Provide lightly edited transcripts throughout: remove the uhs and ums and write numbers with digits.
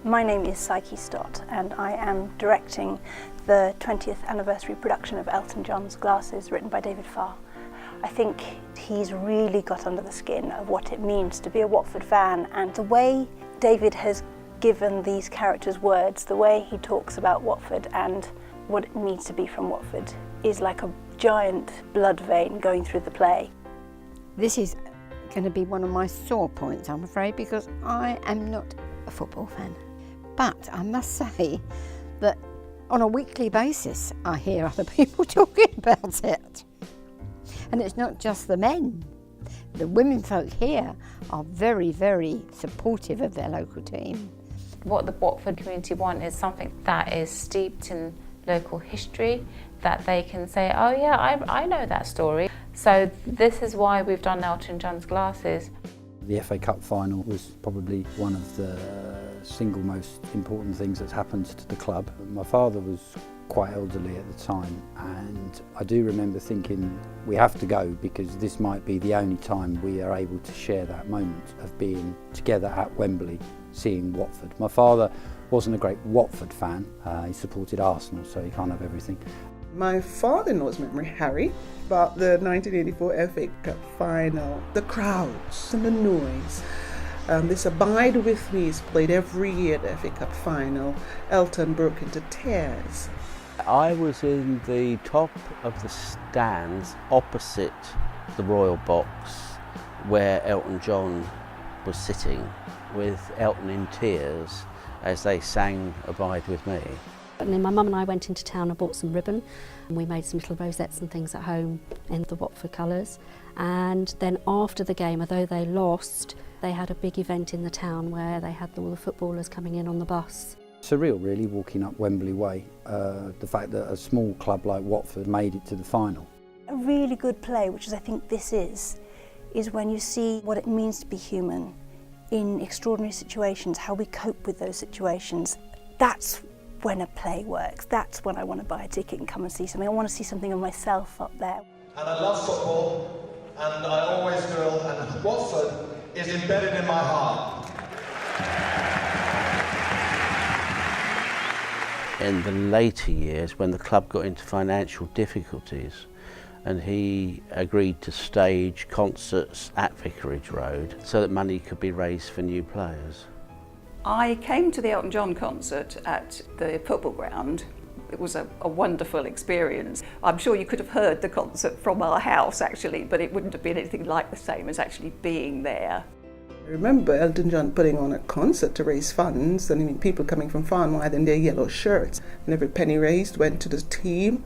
My name is Psyche Stott and I am directing the 20th anniversary production of Elton John's Glasses, written by David Farr. I think he's really got under the skin of what it means to be a Watford fan, and the way David has given these characters words, the way he talks about Watford and what it means to be from Watford is like a giant blood vein going through the play. This is going to be one of my sore points, I'm afraid, because I am not a football fan. But I must say that on a weekly basis I hear other people talking about it. And it's not just the men. The women folk here are very, very supportive of their local team. What the Watford community want is something that is steeped in local history, that they can say, oh yeah, I know that story. So this is why we've done Elton John's Glasses. The FA Cup final was probably one of the single most important things that's happened to the club. My father was quite elderly at the time, and I do remember thinking we have to go because this might be the only time we are able to share that moment of being together at Wembley seeing Watford. My father wasn't a great Watford fan, he supported Arsenal, so he can't have everything. My father-in-law's memory, Harry, about the 1984 FA Cup final, the crowds and the noise. This Abide With Me is played every year at the FA Cup final. Elton broke into tears. I was in the top of the stands opposite the Royal Box where Elton John was sitting, with Elton in tears as they sang Abide With Me. And then my mum and I went into town and bought some ribbon, and we made some little rosettes and things at home in the Watford colours. And then after the game, although they lost, they had a big event in the town where they had all the footballers coming in on the bus. Surreal really, walking up Wembley Way, the fact that a small club like Watford made it to the final. A really good play, which is I think this is when you see what it means to be human in extraordinary situations, how we cope with those situations. That's when a play works. That's when I want to buy a ticket and come and see something. I want to see something of myself up there. And I love football, and I always will, and Watford is embedded in my heart. In the later years, when the club got into financial difficulties, and he agreed to stage concerts at Vicarage Road so that money could be raised for new players. I came to the Elton John concert at the football ground. It was a wonderful experience. I'm sure you could have heard the concert from our house actually, but it wouldn't have been anything like the same as actually being there. I remember Elton John putting on a concert to raise funds, and people coming from far and wide in their yellow shirts. And every penny raised went to the team.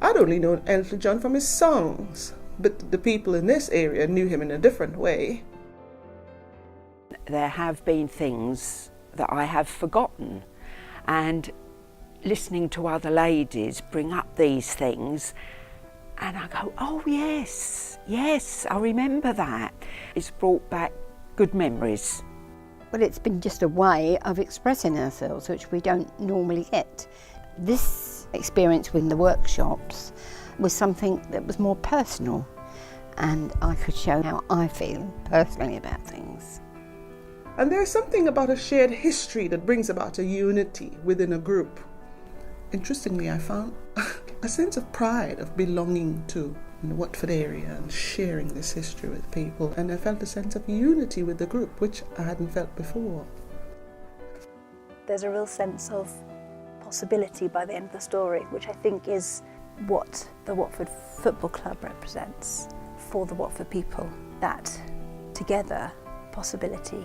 I'd only known Elton John from his songs, but the people in this area knew him in a different way. There have been things that I have forgotten, and listening to other ladies bring up these things, and I go, oh yes, I remember that. It's brought back good memories. Well, it's been just a way of expressing ourselves, which we don't normally get. This experience within the workshops was something that was more personal, and I could show how I feel personally about things. And there's something about a shared history that brings about a unity within a group. Interestingly, I found a sense of pride of belonging to the Watford area and sharing this history with people. And I felt a sense of unity with the group, which I hadn't felt before. There's a real sense of possibility by the end of the story, which I think is what the Watford Football Club represents for the Watford people. That together, possibility